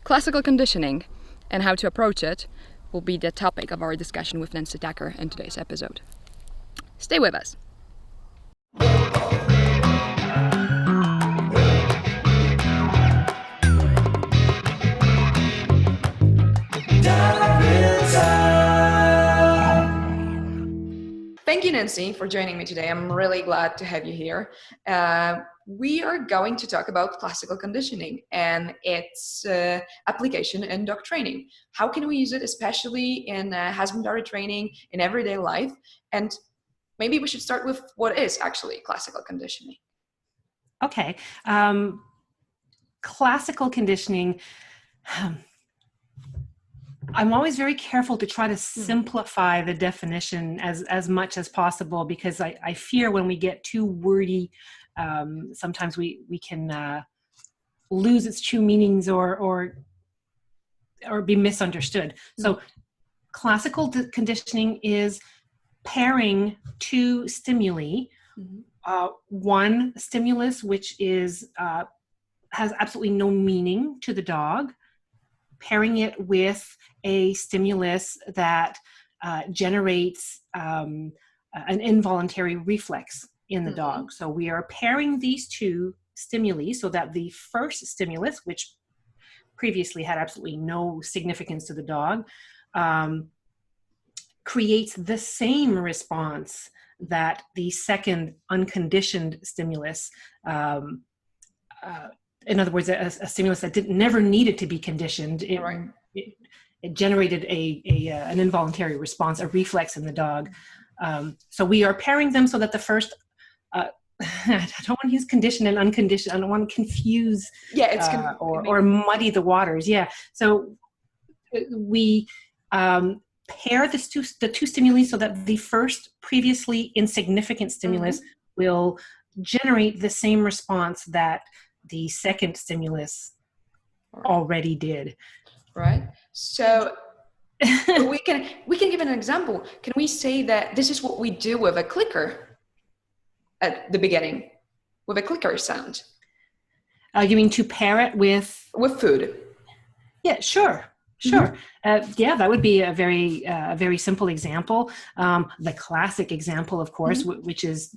Classical conditioning and how to approach it will be the topic of our discussion with Nancy Tucker in today's episode. Stay with us. Thank you, Nancy, for joining me today. I'm really glad to have you here. We are going to talk about classical conditioning and its application in dog training. How can we use it, especially in husbandry training, in everyday life? And maybe we should start with what is actually classical conditioning. Okay. Classical conditioning, I'm always very careful to try to simplify the definition as much as possible, because I fear when we get too wordy, sometimes we can lose its true meanings or be misunderstood. So classical conditioning is pairing two stimuli, one stimulus which is has absolutely no meaning to the dog, pairing it with a stimulus that generates an involuntary reflex in the dog. So we are pairing these two stimuli so that the first stimulus, which previously had absolutely no significance to the dog, creates the same response that the second unconditioned stimulus, in other words, a stimulus that never needed to be conditioned, it generated an involuntary response, a reflex in the dog. So we are pairing them so that the first, I don't want to use conditioned and unconditioned. I don't want to confuse or muddy the waters. Yeah. So we pair the two stimuli so that the first previously insignificant stimulus will generate the same response that the second stimulus already did. Right. So we can give an example. Can we say that this is what we do with a clicker at the beginning, with a clicker sound? You mean to pair it with food? Yeah, sure. That would be a very simple example. The classic example, of course, which is,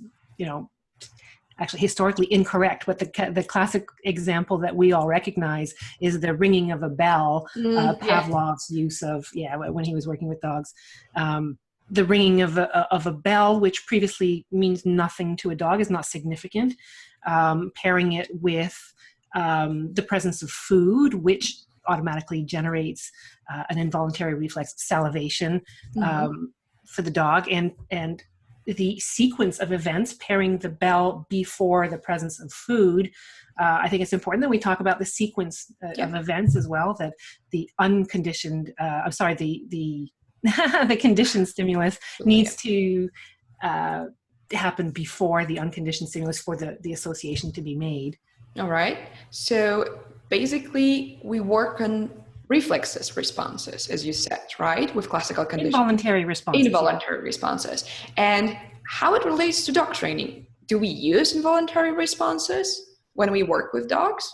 actually historically incorrect, but the classic example that we all recognize is the ringing of a bell, Pavlov's use of, when he was working with dogs. The ringing of a bell, which previously means nothing to a dog, is not significant. Pairing it with the presence of food, which automatically generates an involuntary reflex, salivation, for the dog, and the sequence of events, pairing the bell before the presence of food. I think it's important that we talk about the sequence of events as well, that the unconditioned, the conditioned stimulus needs to happen before the unconditioned stimulus for the association to be made. All right. So basically we work on reflexes responses, as you said, right? With classical conditioning. Involuntary responses. And how it relates to dog training. Do we use involuntary responses when we work with dogs?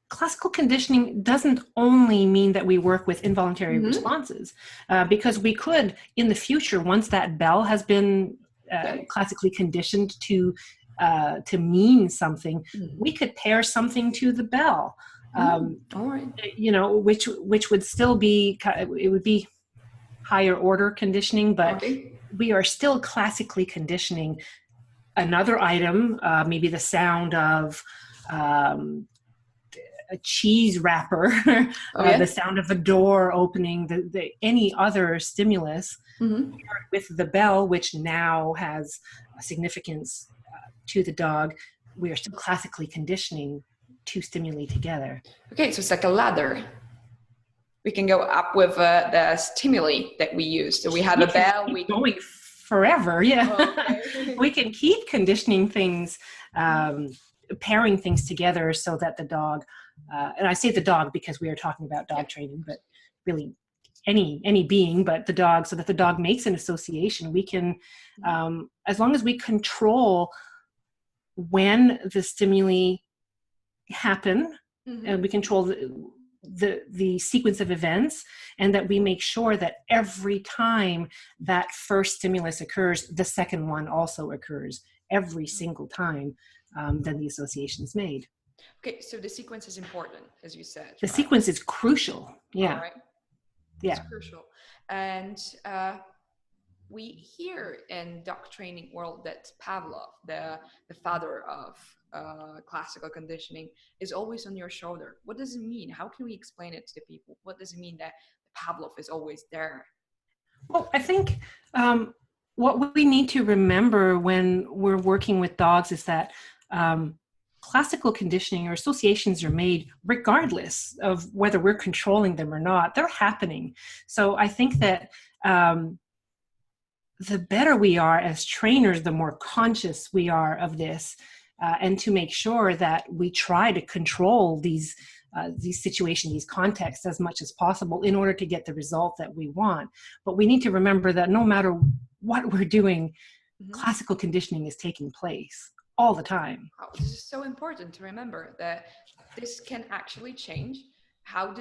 Classical conditioning doesn't only mean that we work with involuntary responses, because we could, in the future, once that bell has been classically conditioned to mean something, we could pair something to the bell. All right. Which would still be, it would be higher order conditioning, but we are still classically conditioning another item, maybe the sound of a cheese wrapper, the sound of a door opening, any other stimulus with the bell, which now has a significance to the dog. We are still classically conditioning two stimuli together. Okay, so it's like a ladder. We can go up with the stimuli that we use. So we have a bell. We going forever, Okay. We can keep conditioning things, pairing things together so that the dog, and I say the dog because we are talking about dog training, but really any being, but the dog, so that the dog makes an association. We can, as long as we control when the stimuli happen, and we control the sequence of events, and that we make sure that every time that first stimulus occurs, the second one also occurs every single time. Then the association is made. Okay, so the sequence is important, as you said. The sequence is crucial. Yeah. All right. Yeah. It's crucial. And we hear in dog training world that Pavlov, the father of classical conditioning, is always on your shoulder. What does it mean? How can we explain it to the people? What does it mean that Pavlov is always there? Well, I think what we need to remember when we're working with dogs is that classical conditioning or associations are made regardless of whether we're controlling them or not. They're happening. So I think that the better we are as trainers, the more conscious we are of this, and to make sure that we try to control these situations, these contexts as much as possible in order to get the result that we want. But we need to remember that no matter what we're doing, classical conditioning is taking place all the time. Oh, this is so important to remember, that this can actually change how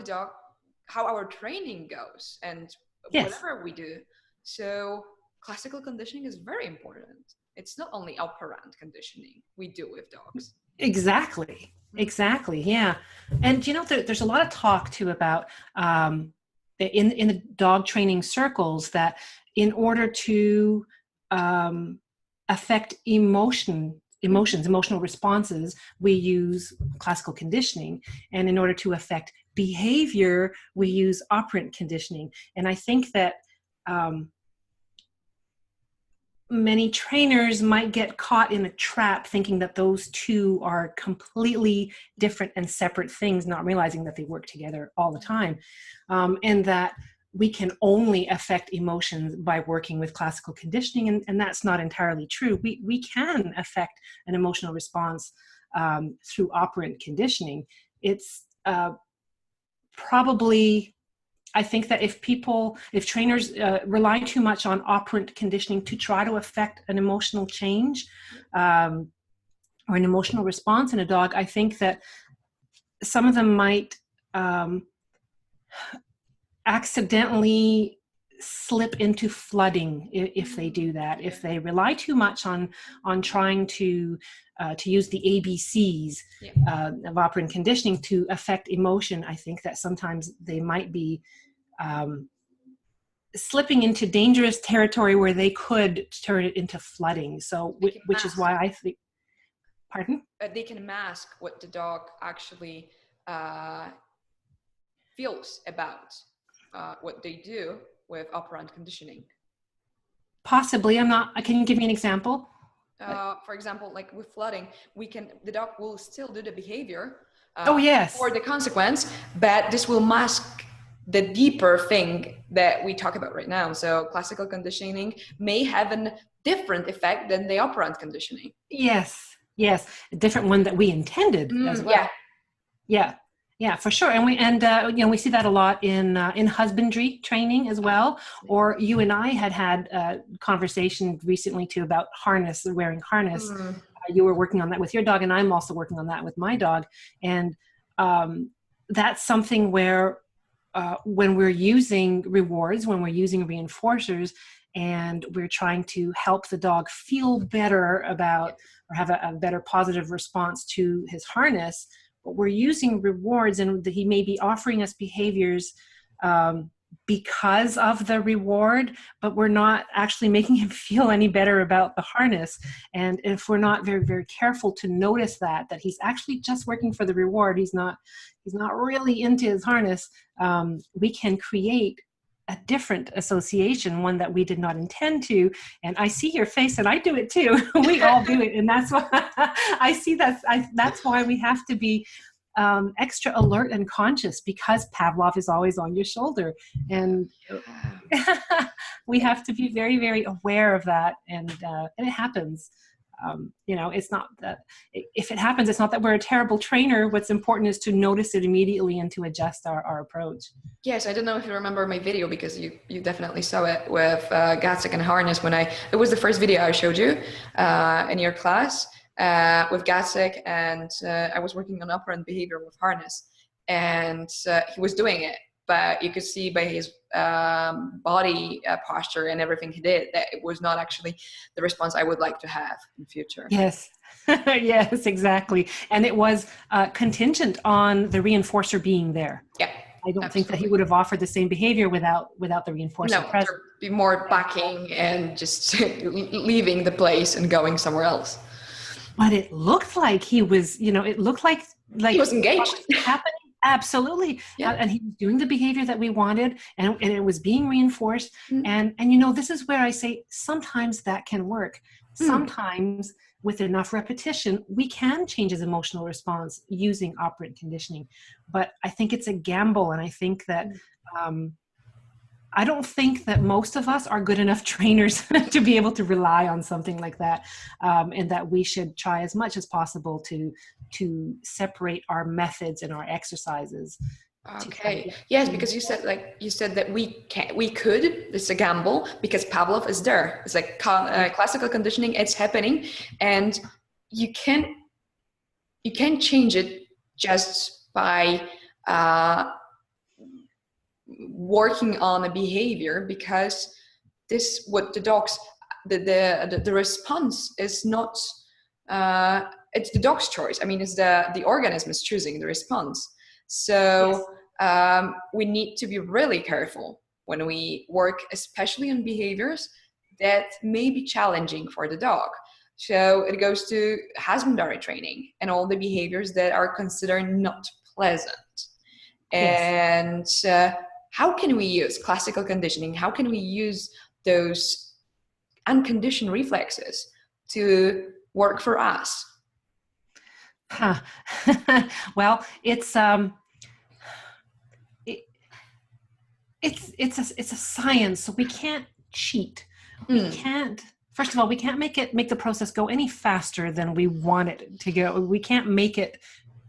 our training goes and whatever we do. So classical conditioning is very important. It's not only operant conditioning we do with dogs. Exactly. Yeah. And there's a lot of talk too about in the dog training circles that in order to affect emotional responses, we use classical conditioning. And in order to affect behavior, we use operant conditioning. And I think that many trainers might get caught in a trap thinking that those two are completely different and separate things, not realizing that they work together all the time, and that we can only affect emotions by working with classical conditioning, and that's not entirely true. We can affect an emotional response through operant conditioning. It's probably, I think that if trainers rely too much on operant conditioning to try to affect an emotional change or an emotional response in a dog, I think that some of them might accidentally slip into flooding if they do that. If they rely too much on trying to use the ABCs of operant conditioning to affect emotion, I think that sometimes they might be slipping into dangerous territory where they could turn it into flooding. So, which is why I think, pardon? They can mask what the dog actually feels about what they do with operant conditioning. Possibly. Can you give me an example? For example, like with flooding, the dog will still do the behavior or the consequence, but this will mask the deeper thing that we talk about right now. So classical conditioning may have a different effect than the operant conditioning. Yes, a different one that we intended as well. Yeah, for sure. And we see that a lot in husbandry training as well. Or you and I had a conversation recently too about wearing harness. You were working on that with your dog, and I'm also working on that with my dog. And that's something where when we're using rewards, when we're using reinforcers, and we're trying to help the dog feel better about or have a better positive response to his harness, but we're using rewards, and he may be offering us behaviors because of the reward, but we're not actually making him feel any better about the harness. And if we're not very, very careful to notice that he's actually just working for the reward, he's not really into his harness, we can create a different association, one that we did not intend to. And I see your face, and I do it too. We all do it. And that's why I see that's why we have to be extra alert and conscious, because Pavlov is always on your shoulder. And we have to be very, very aware of that. And it happens. It's not that if it happens, it's not that we're a terrible trainer. What's important is to notice it immediately and to adjust our approach. Yes, I don't know if you remember my video, because you definitely saw it with Gatsik and harness it was the first video I showed you in your class. with Gatsik, and I was working on operant behavior with harness, and he was doing it, but you could see by his body posture and everything he did that it was not actually the response I would like to have in future. Yes. Yes, exactly. And it was contingent on the reinforcer being there. Yeah. I don't Absolutely. think that he would have offered the same behavior without the reinforcer No, present. there'd be more backing and just leaving the place and going somewhere else. But it looked like he was, it looked like he was engaged. What was happening. Absolutely. Yeah. And he was doing the behavior that we wanted, and it was being reinforced. And this is where I say sometimes that can work. Sometimes with enough repetition, we can change his emotional response using operant conditioning. But I think it's a gamble. And I think that I don't think that most of us are good enough trainers to be able to rely on something like that, and that we should try as much as possible to separate our methods and our exercises. Okay. Yes, because you said that we could. It's a gamble because Pavlov is there. It's like classical conditioning. It's happening, and you can't change it just by working on a behavior, because what the dogs the response is not it's the dog's choice. I mean, it's the organism is choosing the response. So we need to be really careful when we work, especially on behaviors that may be challenging for the dog. So it goes to husbandry training and all the behaviors that are considered not pleasant. And how can we use classical conditioning? How can we use those unconditioned reflexes to work for us? Well, it's a science, so we can't cheat. We can't. First of all, we can't make the process go any faster than we want it to go. We can't make it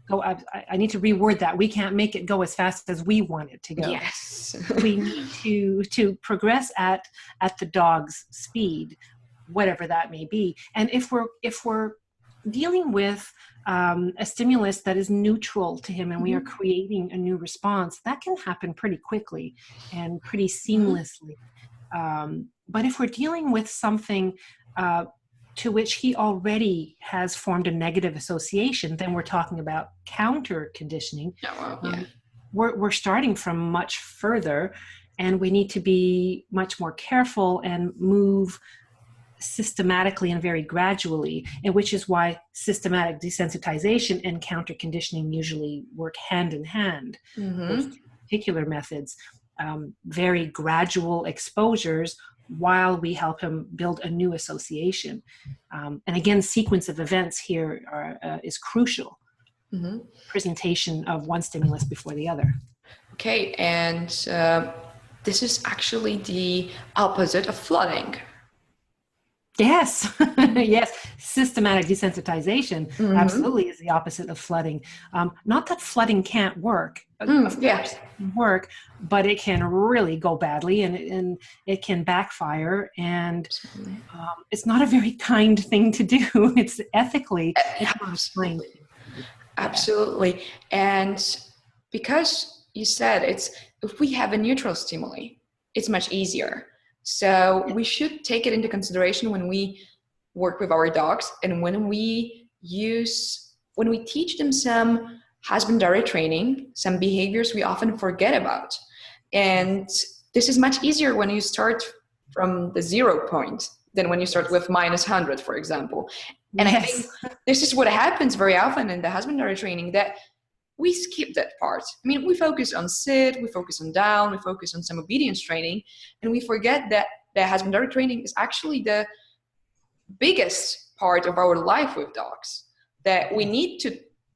go. I need to reword that. We can't make it go as fast as we want it to go. Yes. We need to progress at the dog's speed, whatever that may be. And if we're dealing with a stimulus that is neutral to him and we are creating a new response, that can happen pretty quickly and pretty seamlessly. But if we're dealing with something to which he already has formed a negative association, then we're talking about counter conditioning. We're starting from much further, and we need to be much more careful and move systematically and very gradually, and which is why systematic desensitization and counter conditioning usually work hand in hand. Those two particular methods, very gradual exposures while we help him build a new association. And again, sequence of events here is crucial. Presentation of one stimulus before the other. Okay, and this is actually the opposite of flooding. Yes, yes. Systematic desensitization absolutely is the opposite of flooding. Not that flooding can't work. Of course, it can work, but it can really go badly, and it can backfire. And it's not a very kind thing to do. It's ethically. Absolutely. Absolutely. And because you said if we have a neutral stimuli, it's much easier. So we should take it into consideration when we work with our dogs, and when we teach them some husbandry training, some behaviors we often forget about. And this is much easier when you start from the 0 point than when you start with -100, for example. And I think this is what happens very often in the husbandry training, that we skip that part. I mean, we focus on sit, we focus on down, we focus on some obedience training, and we forget that the husbandry training is actually the biggest part of our life with dogs, that we need to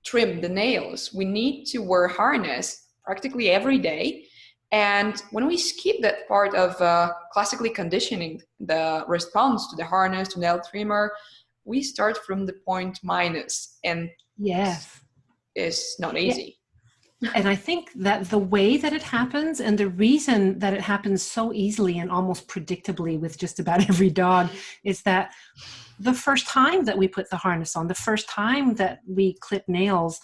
trim the nails, we need to wear harness practically every day. And when we skip that part of classically conditioning the response to the harness, to nail trimmer, we start from the point minus, and it's not easy. And I think that the way that it happens, and the reason that it happens so easily and almost predictably with just about every dog, is that the first time that we put the harness on, the first time that we clip nails,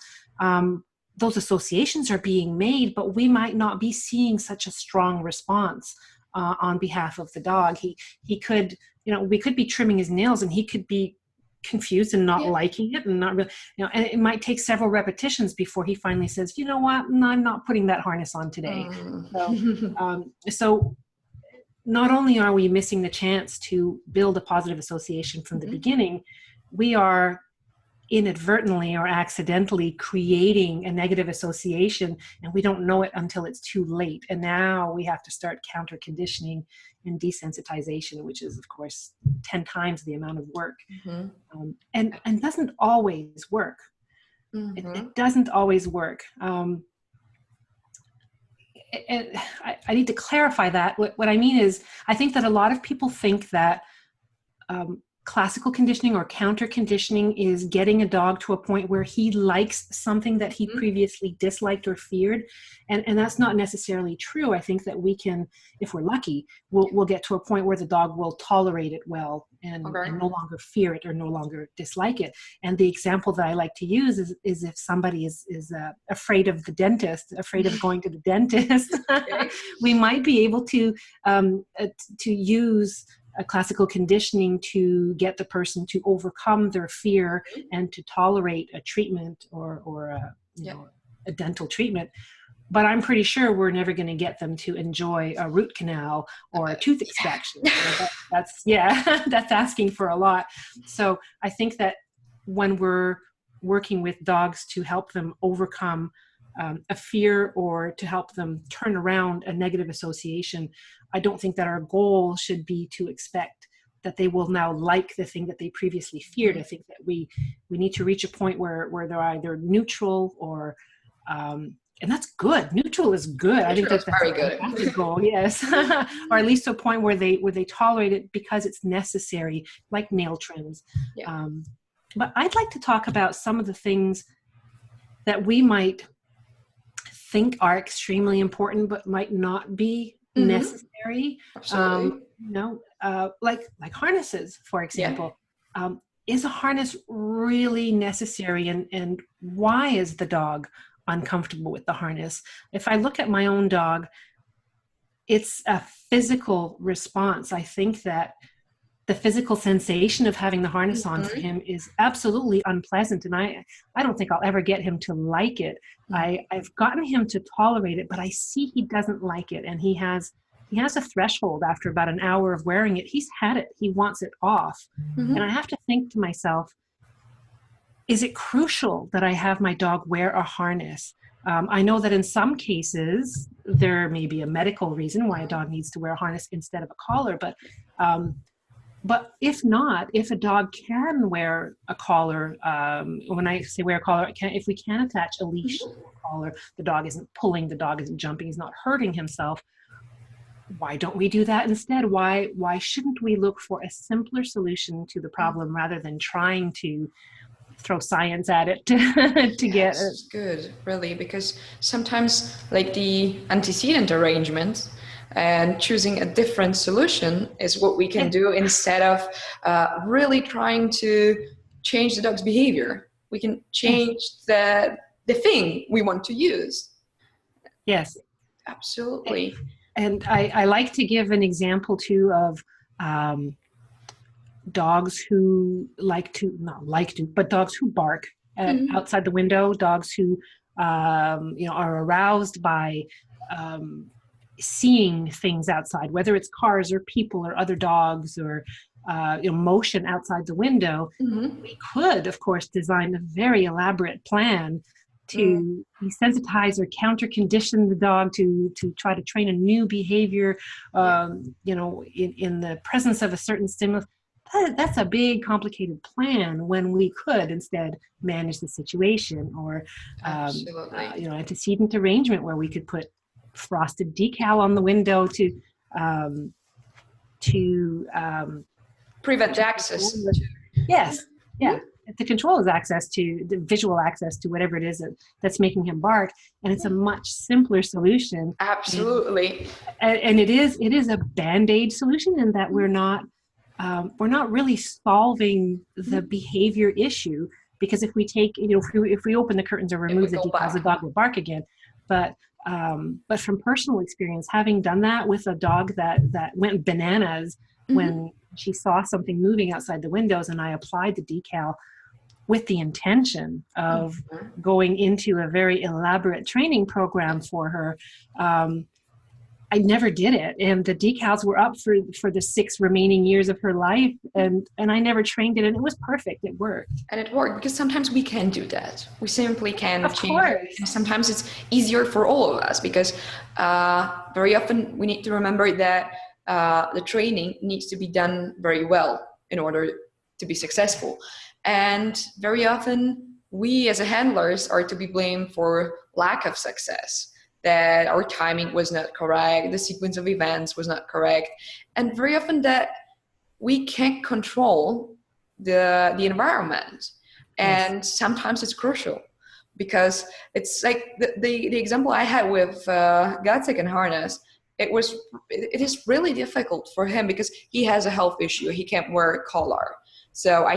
those associations are being made, but we might not be seeing such a strong response on behalf of the dog. He could, we could be trimming his nails and he could be confused and not liking it and not really, and it might take several repetitions before he finally says, you know what, I'm not putting that harness on today. So not only are we missing the chance to build a positive association from the beginning, we are inadvertently or accidentally creating a negative association, and we don't know it until it's too late. And now we have to start counter conditioning and desensitization, which is of course 10 times the amount of work, and doesn't always work. It doesn't always work. And I need to clarify that. What I mean is, I think that a lot of people think that classical conditioning or counter conditioning is getting a dog to a point where he likes something that he previously disliked or feared. And that's not necessarily true. I think that we can, if we're lucky, we'll get to a point where the dog will tolerate it well and no longer fear it or no longer dislike it. And the example that I like to use is if somebody is afraid of the dentist, afraid of going to the dentist, we might be able to use a classical conditioning to get the person to overcome their fear and to tolerate a treatment or a dental treatment. But I'm pretty sure we're never going to get them to enjoy a root canal or a tooth extraction. That's asking for a lot. So I think that when we're working with dogs to help them overcome a fear or to help them turn around a negative association, I don't think that our goal should be to expect that they will now like the thing that they previously feared. I think that we need to reach a point where they're either neutral or, and that's good. Neutral is good. I think that's very good. That's a goal, yes. Or at least to a point where they tolerate it because it's necessary, like nail trims. But I'd like to talk about some of the things that we might think are extremely important, but might not be necessary. Absolutely. Like harnesses, for example. Is a harness really necessary, and why is the dog uncomfortable with the harness? If I look at my own dog, it's a physical response. I think that the physical sensation of having the harness on for him is absolutely unpleasant, and I don't think I'll ever get him to like it. I've gotten him to tolerate it, but I see he doesn't like it, and he has a threshold after about an hour of wearing it. He's had it. He wants it off. And I have to think to myself, is it crucial that I have my dog wear a harness? I know that in some cases, there may be a medical reason why a dog needs to wear a harness instead of a collar, but if not, if a dog can wear a collar, when I say wear a collar, if we can attach a leash to a collar, the dog isn't pulling, the dog isn't jumping, he's not hurting himself, why don't we do that instead? Why shouldn't we look for a simpler solution to the problem rather than trying to throw science at it to get it? It's good, really, because sometimes like the antecedent arrangement and choosing a different solution is what we can do instead of really trying to change the dog's behavior. We can change the thing we want to use. Yes, absolutely. And I like to give an example too of dogs who but dogs who bark outside the window, dogs who are aroused by seeing things outside, whether it's cars or people or other dogs or motion outside the window. We could, of course, design a very elaborate plan to desensitize or counter condition the dog to try to train a new behavior, in the presence of a certain stimulus. That's a big, complicated plan when we could instead manage the situation, or antecedent arrangement where we could put frosted decal on the window to prevent access. Yes, yeah. To control his access to the visual access to whatever it is that's making him bark, and it's a much simpler solution. Absolutely. And it is a band-aid solution in that we're not we're not really solving the behavior issue, because if we take, if we open the curtains or remove the decals, the dog will bark again. But from personal experience, having done that with a dog that went bananas when she saw something moving outside the windows, and I applied the decal with the intention of going into a very elaborate training program for her, I never did it. And the decals were up for the 6 remaining years of her life. And I never trained it, and it was perfect. It worked. And it worked, because sometimes we can do that. We simply can Of change it. And sometimes it's easier for all of us, because very often we need to remember that the training needs to be done very well in order to be successful. And very often we as a handlers are to be blamed for lack of success, that our timing was not correct, the sequence of events was not correct, and very often that we can't control the environment. And sometimes it's crucial, because it's like the example I had with Gatsik and harness. It is really difficult for him, because he has a health issue. He can't wear a collar, so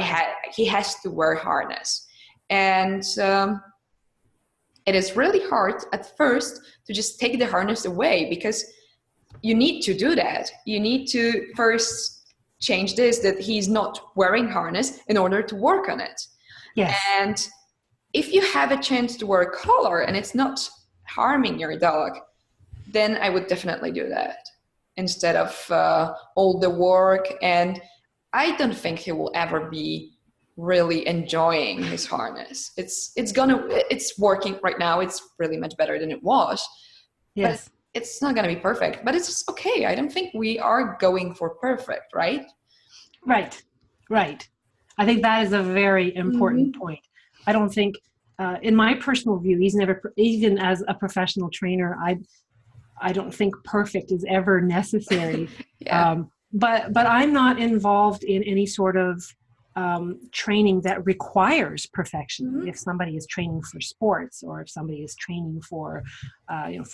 he has to wear harness, and it is really hard at first to just take the harness away, because you need to do that. You need to first change this, that he's not wearing harness, in order to work on it. Yes. And if you have a chance to wear a collar and it's not harming your dog, then I would definitely do that instead of all the work. And I don't think he will ever be really enjoying his harness. It's working right now. It's really much better than it was. Yes. But it's not going to be perfect, but it's okay. I don't think we are going for perfect, right? Right. I think that is a very important point. I don't think, in my personal view, even as a professional trainer, I don't think perfect is ever necessary. But I'm not involved in any sort of training that requires perfection. If somebody is training for sports, or if somebody is training for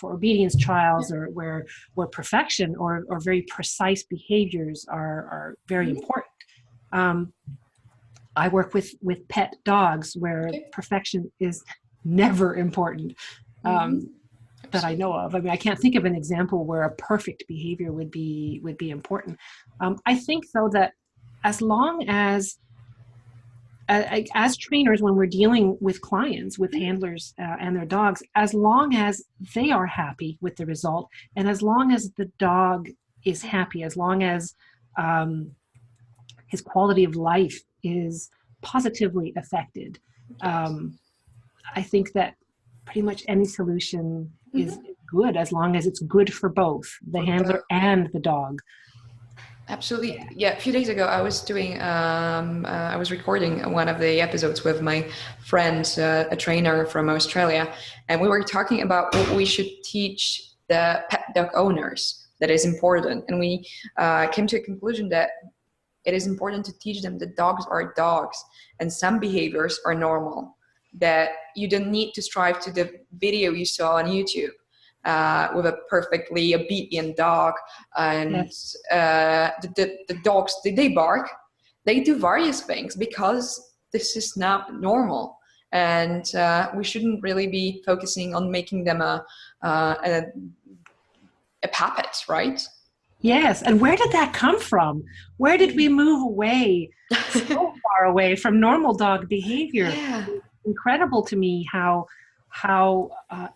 obedience trials, or where perfection or very precise behaviors are very important. I work with pet dogs where perfection is never important, that I know of. I mean, I can't think of an example where a perfect behavior would be important. I think, though, that as long as trainers, when we're dealing with clients, with handlers and their dogs, as long as they are happy with the result, and as long as the dog is happy, as long as his quality of life is positively affected, I think that pretty much any solution is good, as long as it's good for both the handler and the dog. Absolutely. Yeah. A few days ago, I was doing, I was recording one of the episodes with my friend, a trainer from Australia, and we were talking about what we should teach the pet dog owners that is important. And we came to a conclusion that it is important to teach them that dogs are dogs, and some behaviors are normal, that you don't need to strive to the video you saw on YouTube. With a perfectly obedient dog, and the dogs, they bark, they do various things, because this is not normal, and we shouldn't really be focusing on making them a puppet, right? Yes, and where did that come from? Where did we move away, so far away from normal dog behavior? Yeah. It's incredible to me how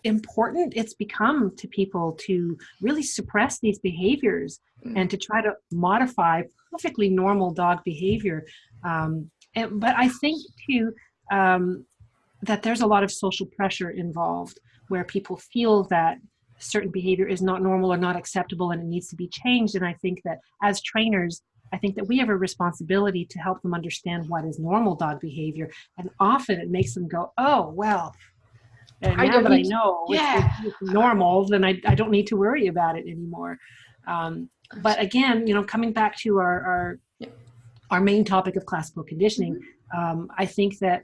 important it's become to people to really suppress these behaviors and to try to modify perfectly normal dog behavior. But I think too that there's a lot of social pressure involved, where people feel that certain behavior is not normal or not acceptable and it needs to be changed. And I think that as trainers, I think that we have a responsibility to help them understand what is normal dog behavior. And often it makes them go, oh, well, and now that I know it's normal, then I don't need to worry about it anymore. But again, coming back to our main topic of classical conditioning, I think that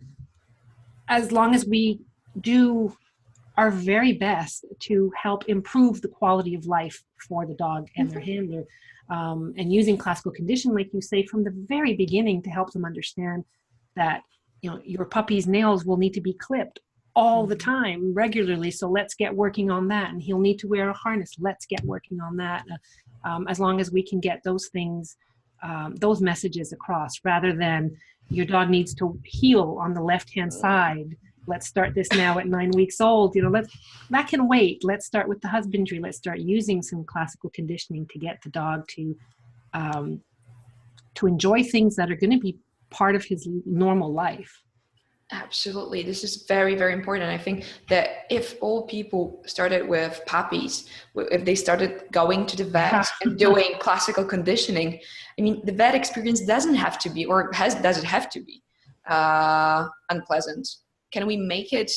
as long as we do our very best to help improve the quality of life for the dog and their handler. And using classical conditioning, like you say, from the very beginning to help them understand that, you know, your puppy's nails will need to be clipped all the time, regularly. So let's get working on that. And he'll need to wear a harness. Let's get working on that. As long as we can get those things, those messages across, rather than your dog needs to heel on the left-hand side. Let's start this now at 9 weeks old. You know, that can wait. Let's start with the husbandry. Let's start using some classical conditioning to get the dog to enjoy things that are going to be part of his normal life. Absolutely. This is very, very important. I think that if all people started with puppies, if they started going to the vet and doing classical conditioning, I mean, the vet experience doesn't have to be, or does it have to be unpleasant? Can we make it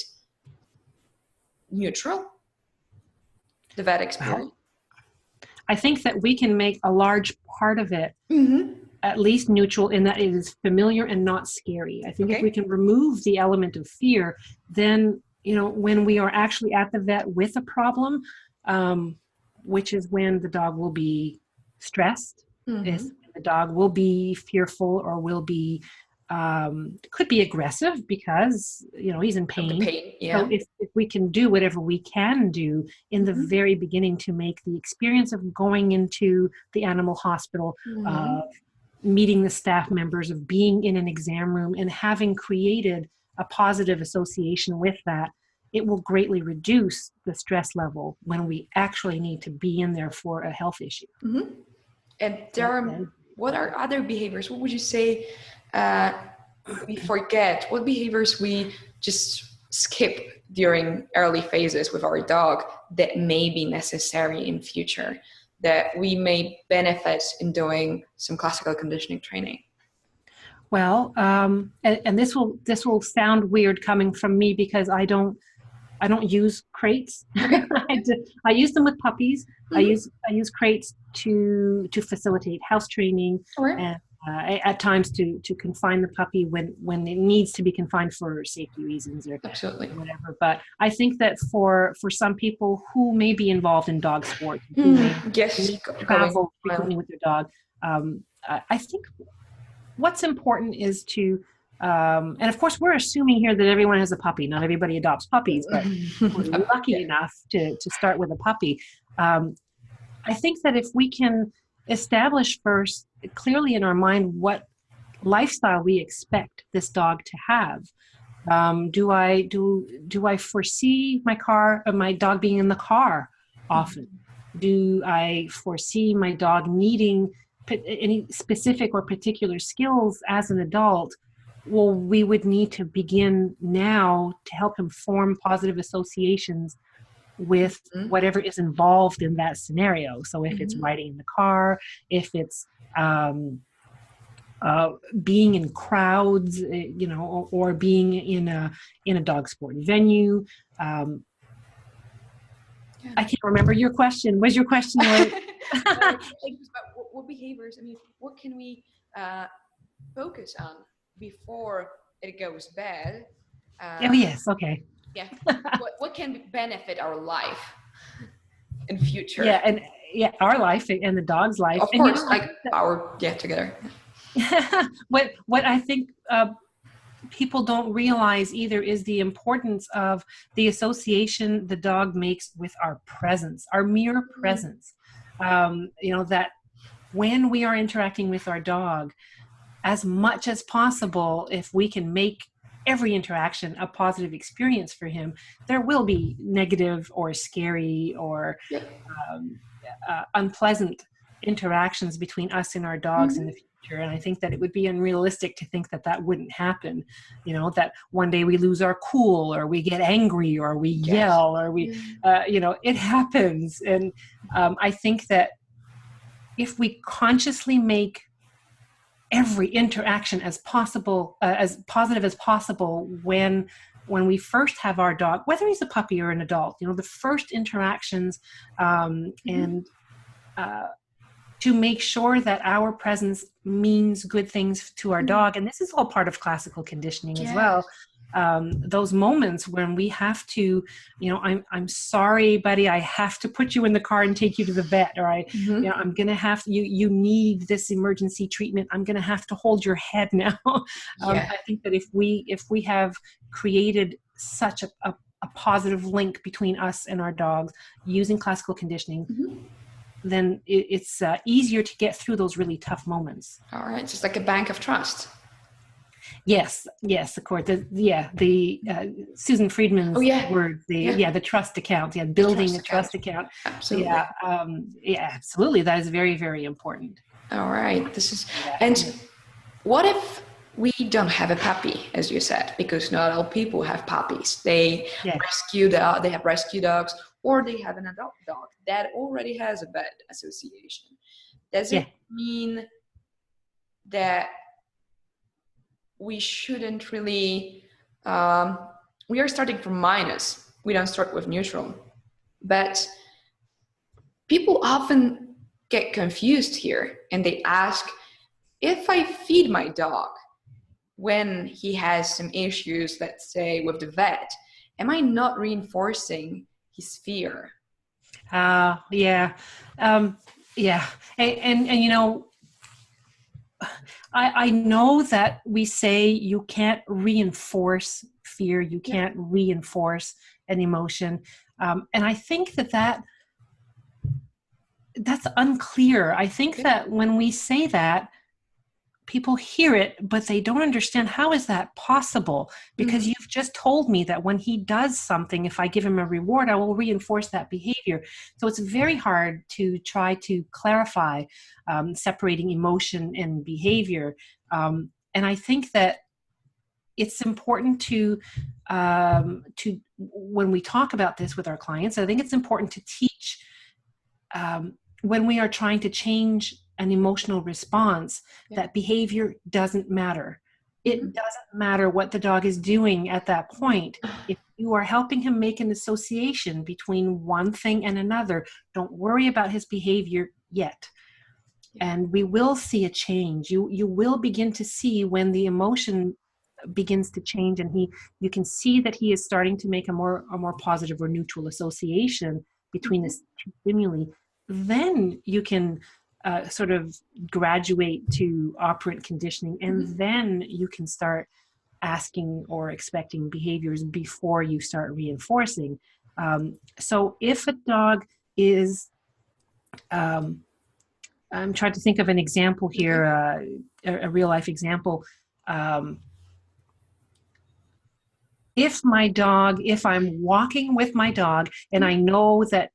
neutral, the vet experience? I think that we can make a large part of it at least neutral, in that it is familiar and not scary. I think if we can remove the element of fear, then, you know, when we are actually at the vet with a problem, which is when the dog will be stressed, if the dog will be fearful or will be could be aggressive because, you know, he's in pain. So if we can do whatever we can do in the very beginning to make the experience of going into the animal hospital, meeting the staff members, of being in an exam room and having created a positive association with that, it will greatly reduce the stress level when we actually need to be in there for a health issue. And there are, what are other behaviors? What would you say we forget? What behaviors we just skip during early phases with our dog that may be necessary in future, that we may benefit in doing some classical conditioning training? Well, and this will sound weird coming from me, because I don't use crates. I use them with puppies. I use crates to facilitate house training, and at times to confine the puppy when it needs to be confined for safety reasons or whatever. But I think that for some people who may be involved in dog sport, who may travel frequently with their dog, I think what's important is to, and of course we're assuming here that everyone has a puppy. Not everybody adopts puppies, but we're lucky enough to start with a puppy. I think that if we can establish first clearly in our mind what lifestyle we expect this dog to have. Do I foresee my dog being in the car often? Do I foresee my dog needing any specific or particular skills as an adult? Well, we would need to begin now to help him form positive associations with whatever is involved in that scenario. So if it's riding in the car, if it's being in crowds, you know, or being in a dog sport venue. I can't remember your question. Was your question what behaviors? I mean, what can we focus on before it goes bad? Oh yes, okay. Yeah. What can benefit our life in future? Yeah, and our life and the dog's life. Of course, like our together. What I think people don't realize either is the importance of the association the dog makes with our presence, our mere presence. You know, that when we are interacting with our dog, as much as possible, if we can make every interaction a positive experience for him, there will be negative or scary or unpleasant interactions between us and our dogs in the future. And I think that it would be unrealistic to think that that wouldn't happen. You know, that one day we lose our cool, or we get angry, or we yell, or we, you know, it happens. And I think that if we consciously make every interaction as possible, as positive as possible when we first have our dog, whether he's a puppy or an adult, you know, the first interactions, and to make sure that our presence means good things to our dog. And this is all part of classical conditioning as well. those moments when we have to, I'm sorry, buddy, I have to put you in the car and take you to the vet, or I'm going to have you need this emergency treatment. I'm going to have to hold your head now. I think that if we have created such a positive link between us and our dogs using classical conditioning, then it's easier to get through those really tough moments. All right. Just like a bank of trust. Yes, of course. The Susan Friedman's word, the trust account, building a trust account. Absolutely. Absolutely. That is very, very important. All right. And what if we don't have a puppy, as you said, because not all people have puppies. They have rescue dogs, or they have an adult dog that already has a vet association. Does it mean that we shouldn't really, we are starting from minus, we don't start with neutral, but people often get confused here and they ask, if I feed my dog when he has some issues, let's say with the vet, am I not reinforcing his fear? And I know that we say you can't reinforce fear, you can't reinforce an emotion. And I think that's unclear. I think that when we say that, people hear it, but they don't understand, how is that possible? Because you've just told me that when he does something, if I give him a reward, I will reinforce that behavior. So it's very hard to try to clarify separating emotion and behavior. And I think that it's important to when we talk about this with our clients, I think it's important to teach when we are trying to change an emotional response, that behavior doesn't matter. It doesn't matter what the dog is doing at that point. If you are helping him make an association between one thing and another, don't worry about his behavior yet. And we will see a change. You will begin to see when the emotion begins to change, and you can see that he is starting to make a more positive or neutral association between the two stimuli. Then you can sort of graduate to operant conditioning, and then you can start asking or expecting behaviors before you start reinforcing. So if a dog is, I'm trying to think of an example here, a real life example. If I'm walking with my dog and I know that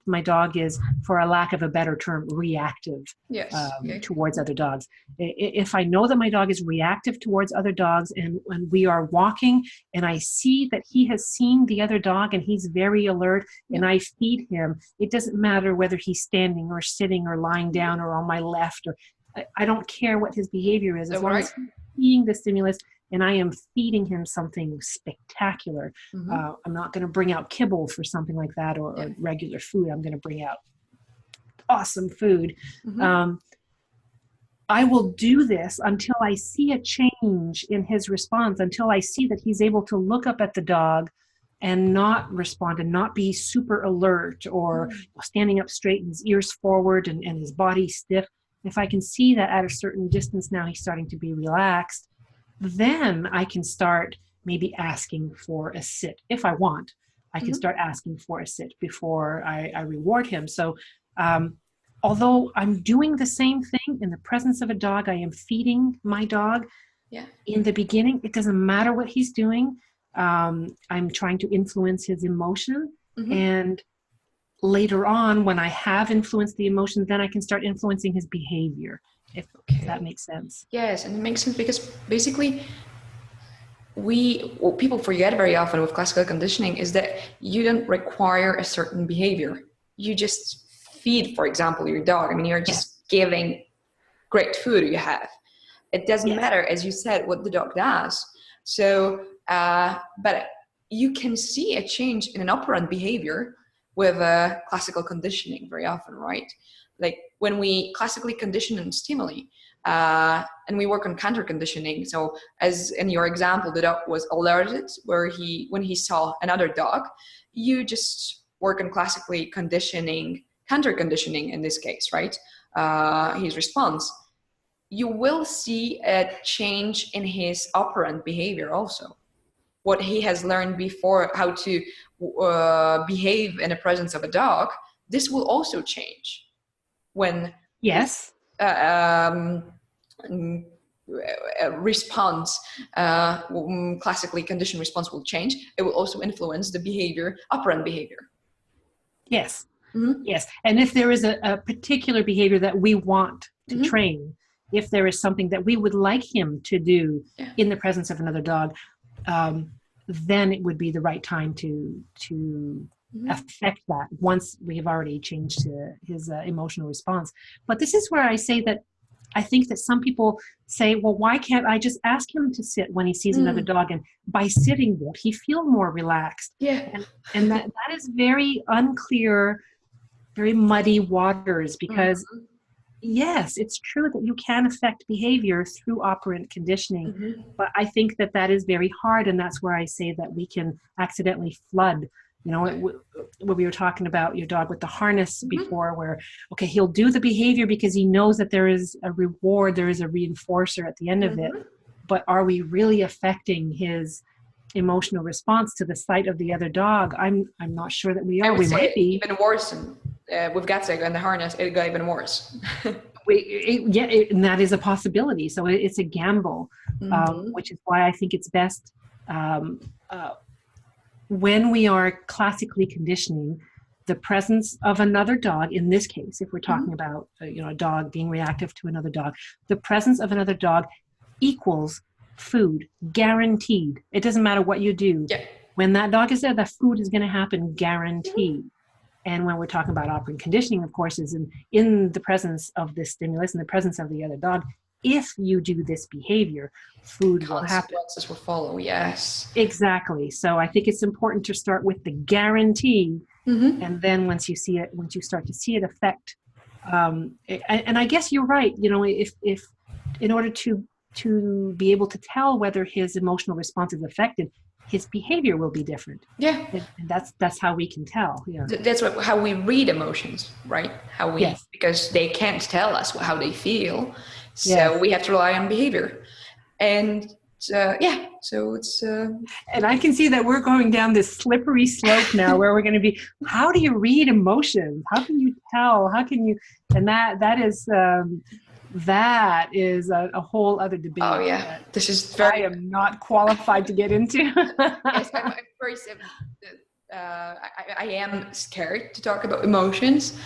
my dog is, for a lack of a better term, reactive towards other dogs. If I know that my dog is reactive towards other dogs, and when we are walking and I see that he has seen the other dog and he's very alert, and I feed him, it doesn't matter whether he's standing or sitting or lying down or on my left, or I don't care what his behavior is, as long as he's seeing the stimulus and I am feeding him something spectacular. I'm not going to bring out kibble for something like that, or regular food. I'm going to bring out awesome food. I will do this until I see a change in his response, until I see that he's able to look up at the dog and not respond, and not be super alert or standing up straight and his ears forward and his body stiff. If I can see that at a certain distance now he's starting to be relaxed, then I can start maybe asking for a sit. If I want, I can start asking for a sit before I reward him. So although I'm doing the same thing in the presence of a dog, I am feeding my dog. In the beginning, it doesn't matter what he's doing. I'm trying to influence his emotion. And later on, when I have influenced the emotion, then I can start influencing his behavior. If that makes sense. Yes, and it makes sense because basically what people forget very often with classical conditioning is that you don't require a certain behavior. You just feed, for example, your dog. I mean, you're just giving great food you have. It doesn't matter, as you said, what the dog does. So, but you can see a change in an operant behavior with classical conditioning very often, right? Like when we classically condition and stimuli, And we work on counter conditioning. So as in your example, the dog was alerted when he saw another dog, you just work on classically conditioning, counter conditioning in this case, right? His response. You will see a change in his operant behavior also. What he has learned before, how to behave in the presence of a dog, this will also change when Yes. Response, classically conditioned response will change. It will also influence the behavior, operant behavior. Yes. Mm-hmm. Yes. And if there is a particular behavior that we want to mm-hmm. train, if there is something that we would like him to do in the presence of another dog, then it would be the right time to mm-hmm. affect that once we have already changed his emotional response. But this is where I say that I think that some people say, well, why can't I just ask him to sit when he sees another dog? And by sitting, won't he feel more relaxed? Yeah. And that is very unclear, very muddy waters, because mm-hmm. yes, it's true that you can affect behavior through operant conditioning, mm-hmm. but I think that is very hard. And that's where I say that we can accidentally flood. You know, what we were talking about your dog with the harness mm-hmm. before, where, okay, he'll do the behavior because he knows that there is a reward, there is a reinforcer at the end mm-hmm. of it. But are we really affecting his emotional response to the sight of the other dog? I'm not sure that we are. We might be. Even worse. With Gatsig and the harness, it got even worse. And that is a possibility. So it's a gamble, mm-hmm. Which is why I think it's best when we are classically conditioning, the presence of another dog, in this case, if we're talking mm-hmm. about a dog being reactive to another dog, the presence of another dog equals food, guaranteed. It doesn't matter what you do. Yeah. When that dog is there, the food is going to happen, guaranteed. Mm-hmm. And when we're talking about operant conditioning, of course, is in the presence of this stimulus, in the presence of the other dog. If you do this behavior, food will happen. Consequences will follow, yes. Exactly. So I think it's important to start with the guarantee, mm-hmm. and then once you start to see it affect, and I guess you're right. You know, if in order to be able to tell whether his emotional response is affected, his behavior will be different. Yeah. And that's how we can tell. Yeah. That's how we read emotions, right? Yes. Because they can't tell us how they feel. So we have to rely on behavior. And so it's... And I can see that we're going down this slippery slope now where we're going to be, how do you read emotions? How can you tell? How can you... And that is a whole other debate. Oh, yeah. I am not qualified to get into. Yes, I'm very... I am scared to talk about emotions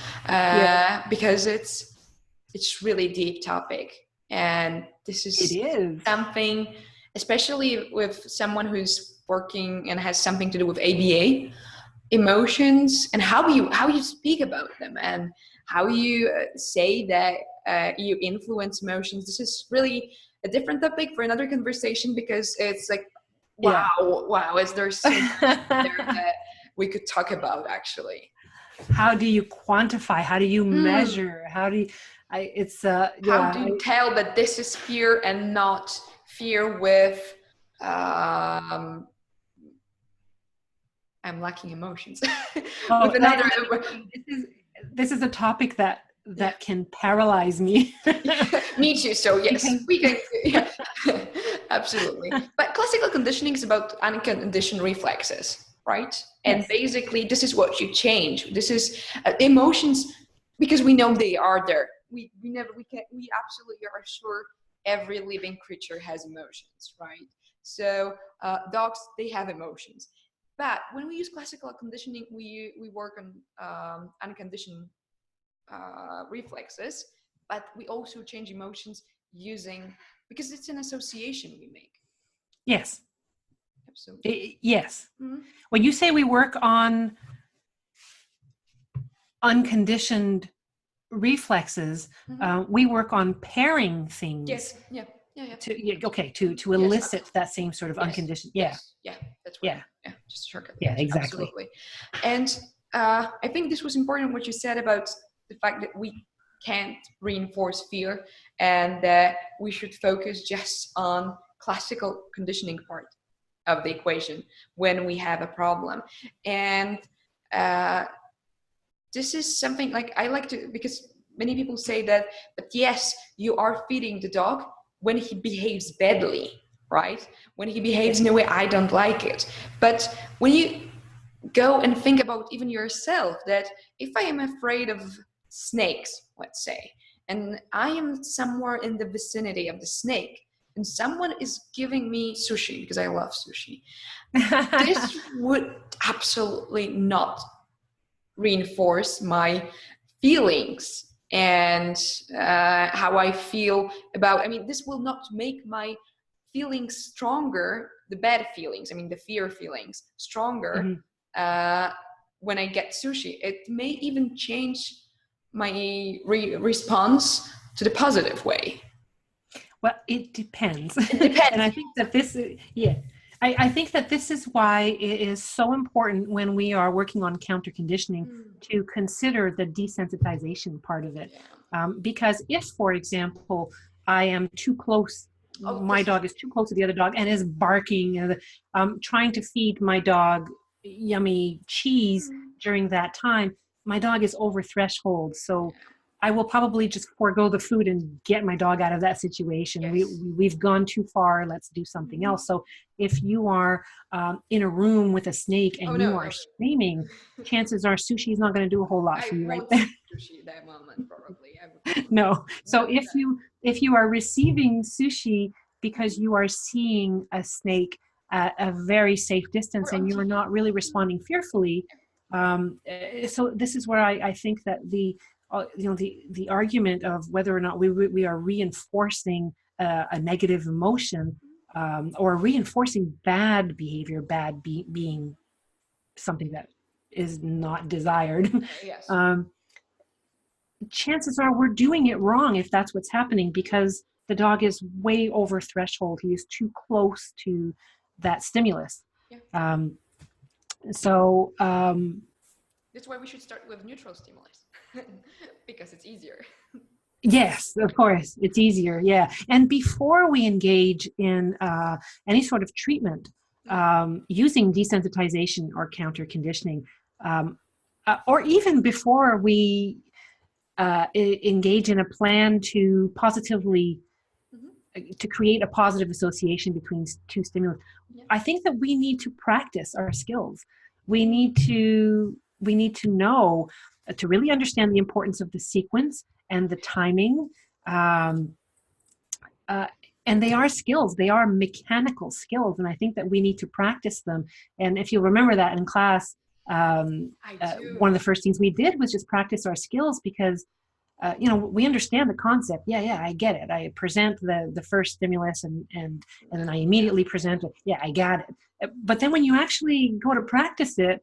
because it's really deep topic. And this is something, especially with someone who's working and has something to do with ABA, emotions, and how you speak about them and how you say that you influence emotions. This is really a different topic for another conversation, because it's like, wow, is there so much there that we could talk about actually? How do you quantify? How do you measure? How do you... How do you tell that this is fear and not fear with I'm lacking emotions. With another... This is a topic that can paralyze me. Me too. So yes, we can. Yeah. Absolutely. But classical conditioning is about unconditioned reflexes, right? And basically, this is what you change. This is emotions, because we know they are there. We absolutely are sure every living creature has emotions, right? So dogs, they have emotions. But when we use classical conditioning, we work on unconditioned reflexes, but we also change emotions because it's an association we make. Yes. Absolutely. Yes. Mm-hmm. When you say we work on unconditioned reflexes, we work on pairing things. Yes. Yeah. To elicit that same sort of unconditioned. Yeah. That's right. Yeah. Just a shortcut. Yeah, exactly. Absolutely. And I think this was important what you said about the fact that we can't reinforce fear, and that we should focus just on classical conditioning part of the equation when we have a problem. And this is something like I like to, because many people say that, but yes, you are feeding the dog when he behaves badly, right? When he behaves in a way I don't like it. But when you go and think about even yourself, that if I am afraid of snakes, let's say, and I am somewhere in the vicinity of the snake, and someone is giving me sushi, because I love sushi, this would absolutely not reinforce my feelings and how I feel about, I mean, this will not make my feelings stronger, the bad feelings, I mean, the fear feelings stronger when I get sushi. It may even change my response to the positive way. Well, it depends. It depends. And I think that this is, I think that this is why it is so important when we are working on counter conditioning to consider the desensitization part of it. Because if, for example, I am too close, my dog is too close to the other dog and is barking, and trying to feed my dog yummy cheese during that time, my dog is over threshold. So I will probably just forego the food and get my dog out of that situation. Yes. We've gone too far. Let's do something else. So if you are in a room with a snake and you are screaming, chances are sushi is not going to do a whole lot for you right there. Sushi at that moment, probably. No. So if you are receiving sushi because you are seeing a snake at a very safe distance and you are not really responding fearfully, so this is where I think that the argument of whether or not we are reinforcing a negative emotion or reinforcing bad behavior, being something that is not desired. Yes. Chances are we're doing it wrong if that's what's happening, because the dog is way over threshold. He is too close to that stimulus. Yeah. That's why we should start with neutral stimulus because it's easier. Yes, of course, it's easier. Yeah, and before we engage in any sort of treatment using desensitization or counter conditioning, or even before we engage in a plan to positively to create a positive association between two stimuli, I think that we need to practice our skills. We need to know to really understand the importance of the sequence and the timing. And they are skills. They are mechanical skills. And I think that we need to practice them. And if you remember that in class, one of the first things we did was just practice our skills, because we understand the concept. Yeah, I get it. I present the first stimulus and then I immediately present it. Yeah, I got it. But then when you actually go to practice it,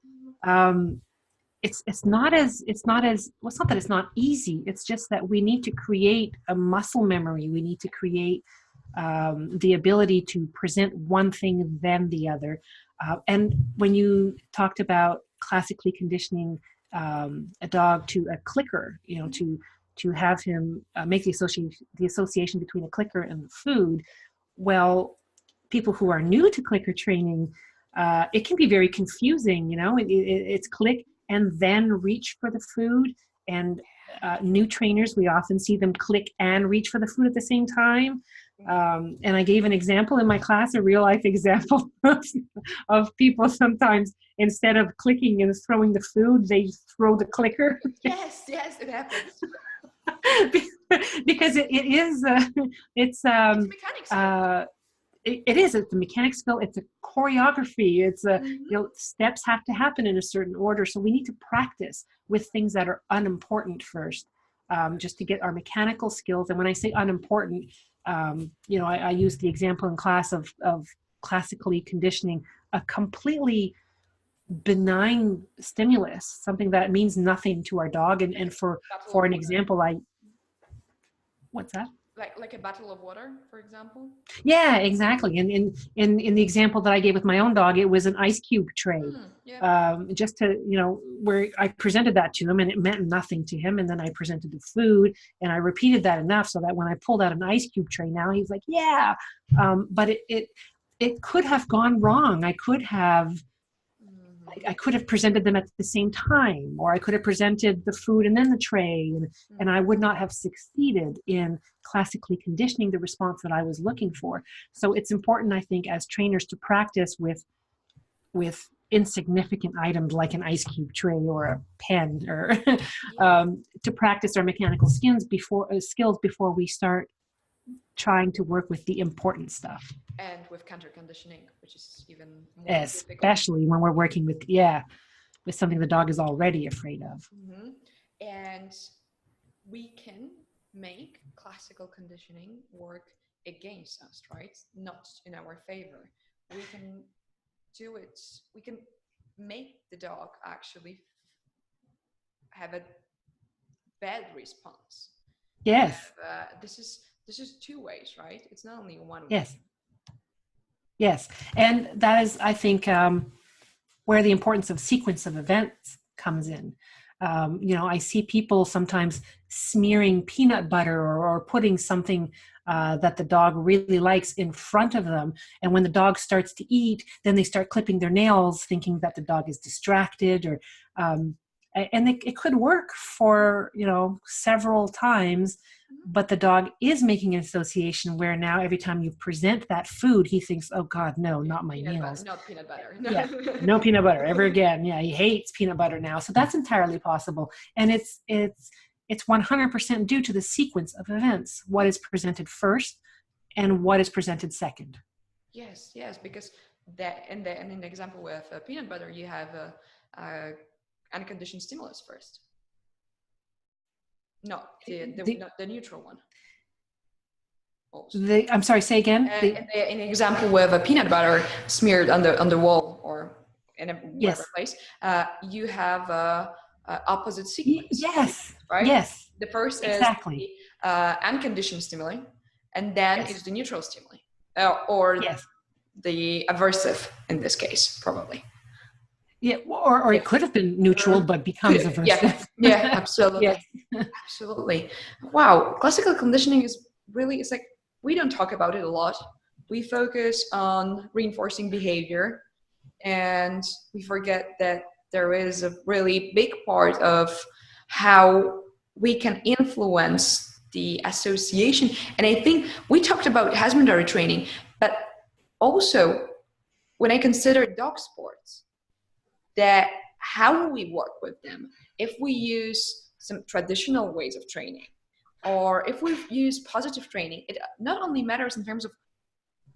it's not that it's not easy. It's just that we need to create a muscle memory. We need to create the ability to present one thing then the other. And when you talked about classically conditioning a dog to a clicker, to have him make the association between a clicker and the food, well, people who are new to clicker training, it can be very confusing. It's click and then reach for the food. And new trainers, we often see them click and reach for the food at the same time. And I gave an example in my class, a real life example of people sometimes, instead of clicking and throwing the food, they throw the clicker. Yes, it happens. Because it's mechanics. It's a mechanic skill. It's a choreography. It's steps have to happen in a certain order. So we need to practice with things that are unimportant first, just to get our mechanical skills. And when I say unimportant, I use the example in class of classically conditioning a completely benign stimulus, something that means nothing to our dog. And for an example, what's that? Like a bottle of water, for example. Yeah, exactly. And in the example that I gave with my own dog, it was an ice cube tray. Yeah. Just to, where I presented that to him and it meant nothing to him. And then I presented the food and I repeated that enough so that when I pulled out an ice cube tray now, he's like, yeah. But it could have gone wrong. I could have presented them at the same time, or I could have presented the food and then the tray, and I would not have succeeded in classically conditioning the response that I was looking for. So it's important, I think, as trainers to practice with insignificant items like an ice cube tray or a pen, or to practice our mechanical skills before we start trying to work with the important stuff. And with counter conditioning, which is even more especially difficult. When we're working with something the dog is already afraid of. And we can make classical conditioning work against us, right? Not in our favor. We can do it. We can make the dog actually have a bad response. Yes. This is two ways, right? It's not only one way. Yes. And that is, I think, where the importance of sequence of events comes in. I see people sometimes smearing peanut butter or putting something that the dog really likes in front of them. And when the dog starts to eat, then they start clipping their nails thinking that the dog is distracted, or and it could work for, several times, but the dog is making an association where now every time you present that food, he thinks, oh God, no, not my nails. Not peanut butter. Yeah, no peanut butter ever again. Yeah, he hates peanut butter now. So that's entirely possible. And it's 100% due to the sequence of events, what is presented first and what is presented second. Yes, because that in the example with peanut butter, you have a unconditioned stimulus first. No, the neutral one. I'm sorry, say again. In the example with a peanut butter smeared on the wall or in a whatever place, you have a opposite sequence. Yes. Right. Yes. The first is the unconditioned stimuli, and then it's the neutral stimuli, or the aversive in this case, probably. Yeah, or it could have been neutral, but becomes aversive. Yeah, absolutely. Absolutely. Wow. Classical conditioning is really, it's like, we don't talk about it a lot. We focus on reinforcing behavior, and we forget that there is a really big part of how we can influence the association. And I think we talked about husbandry training, but also when I consider dog sports, that how we work with them, if we use some traditional ways of training, or if we use positive training, it not only matters in terms of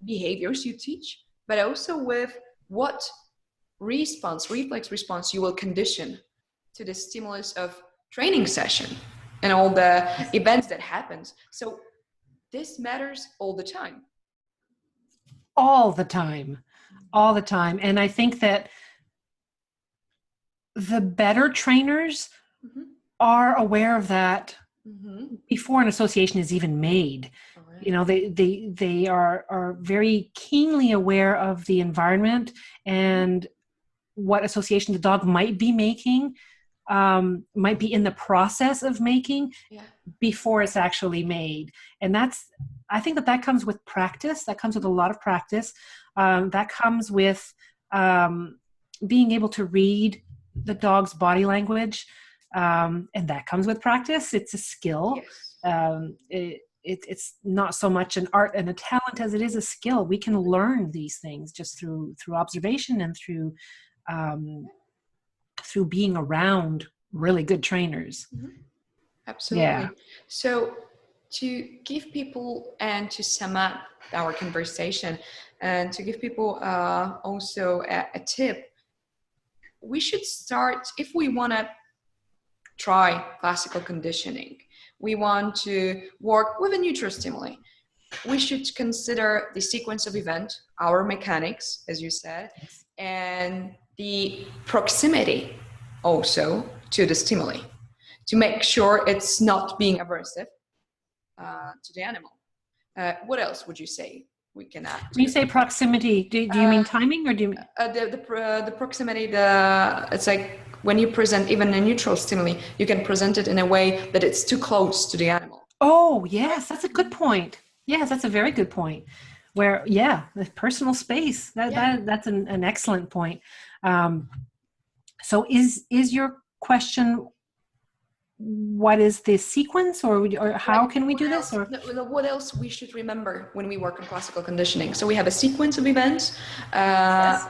behaviors you teach, but also with what reflex response you will condition to the stimulus of training session and all the events that happens. So this matters all the time. All the time. And I think that the better trainers are aware of that before an association is even made. They are very keenly aware of the environment and what association the dog might be making, might be in the process of making before it's actually made. And I think that comes with practice. That comes with a lot of practice. That comes with being able to read the dog's body language, and that comes with practice. It's a skill. It's not so much an art and a talent as it is a skill. We can learn these things just through observation and through being around really good trainers. Absolutely. So to give people, and to sum up our conversation, and to give people also a tip, we should start, if we want to try classical conditioning, we want to work with a neutral stimuli, we should consider the sequence of event, our mechanics, as you said, and the proximity also to the stimuli, to make sure it's not being aversive to the animal. What else would you say we can add? When you say proximity, do you mean timing, or do you mean the proximity? It's like when you present even a neutral stimuli, you can present it in a way that it's too close to the animal. Oh, yes, that's a good point. Yes, that's a very good point. Where, the personal space, that's an excellent point. So is your question, what is the sequence, or how can we do this? Or what else we should remember when we work on classical conditioning? So we have a sequence of events.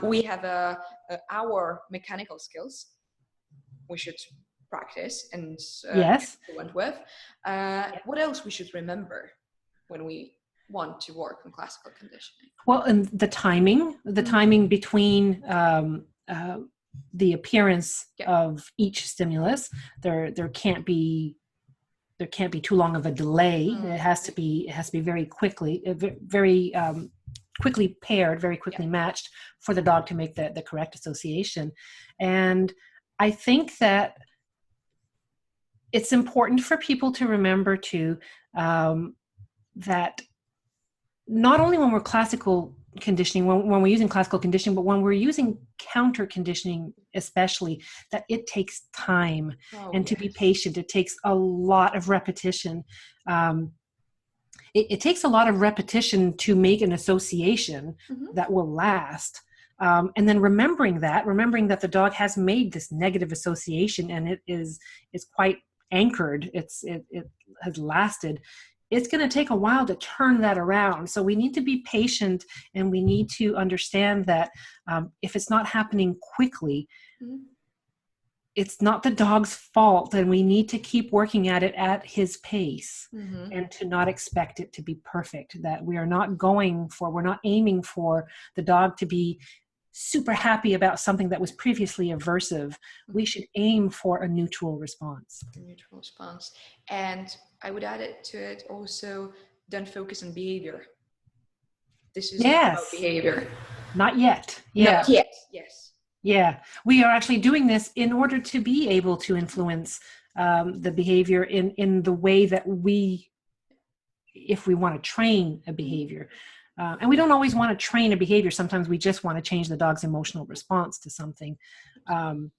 We have our mechanical skills we should practice and went with. What else we should remember when we want to work on classical conditioning? Well, and the timing between the appearance of each stimulus. There can't be too long of a delay. It has to be very quickly, quickly paired, very quickly matched for the dog to make the correct association. And I think that it's important for people to remember too, that not only when we're classical conditioning, when we're using classical conditioning, but when we're using counter conditioning especially, that it takes time to be patient. It takes a lot of repetition. It takes a lot of repetition to make an association that will last. And then remembering that the dog has made this negative association and it is quite anchored. It has lasted. It's going to take a while to turn that around. So we need to be patient, and we need to understand that if it's not happening quickly, it's not the dog's fault, and we need to keep working at it at his pace and to not expect it to be perfect. That we're not aiming for the dog to be super happy about something that was previously aversive. We should aim for a neutral response. And I would add it to it also, don't focus on behavior. This is not about behavior. Not yet. Not yet. Yes. Yeah. We are actually doing this in order to be able to influence the behavior in the way that if we want to train a behavior. And we don't always want to train a behavior. Sometimes we just want to change the dog's emotional response to something. And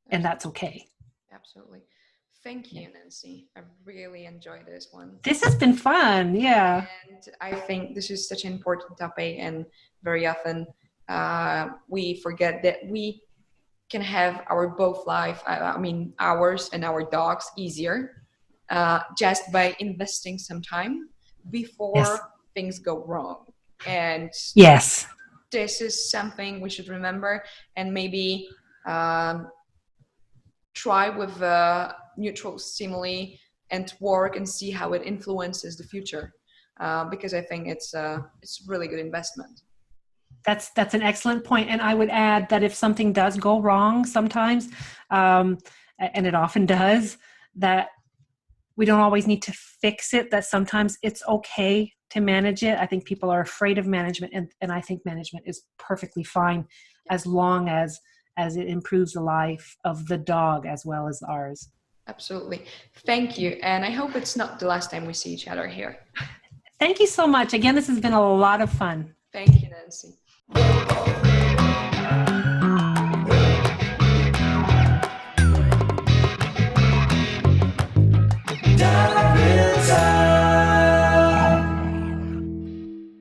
that's okay. Absolutely. Thank you, Nancy. I really enjoyed this one. This has been fun. Yeah. And I think this is such an important topic, and very often we forget that we can have our both life, ours and our dogs, easier just by investing some time before things go wrong. And this is something we should remember, and maybe try with neutral stimuli and work and see how it influences the future, because I think it's really good investment. That's an excellent point. And I would add that if something does go wrong sometimes, and it often does, that we don't always need to fix it, that sometimes it's okay to manage it. I think people are afraid of management, and I think management is perfectly fine as long as it improves the life of the dog as well as ours. Absolutely. Thank you. And I hope it's not the last time we see each other here. Thank you so much. Again, this has been a lot of fun. Thank you, Nancy.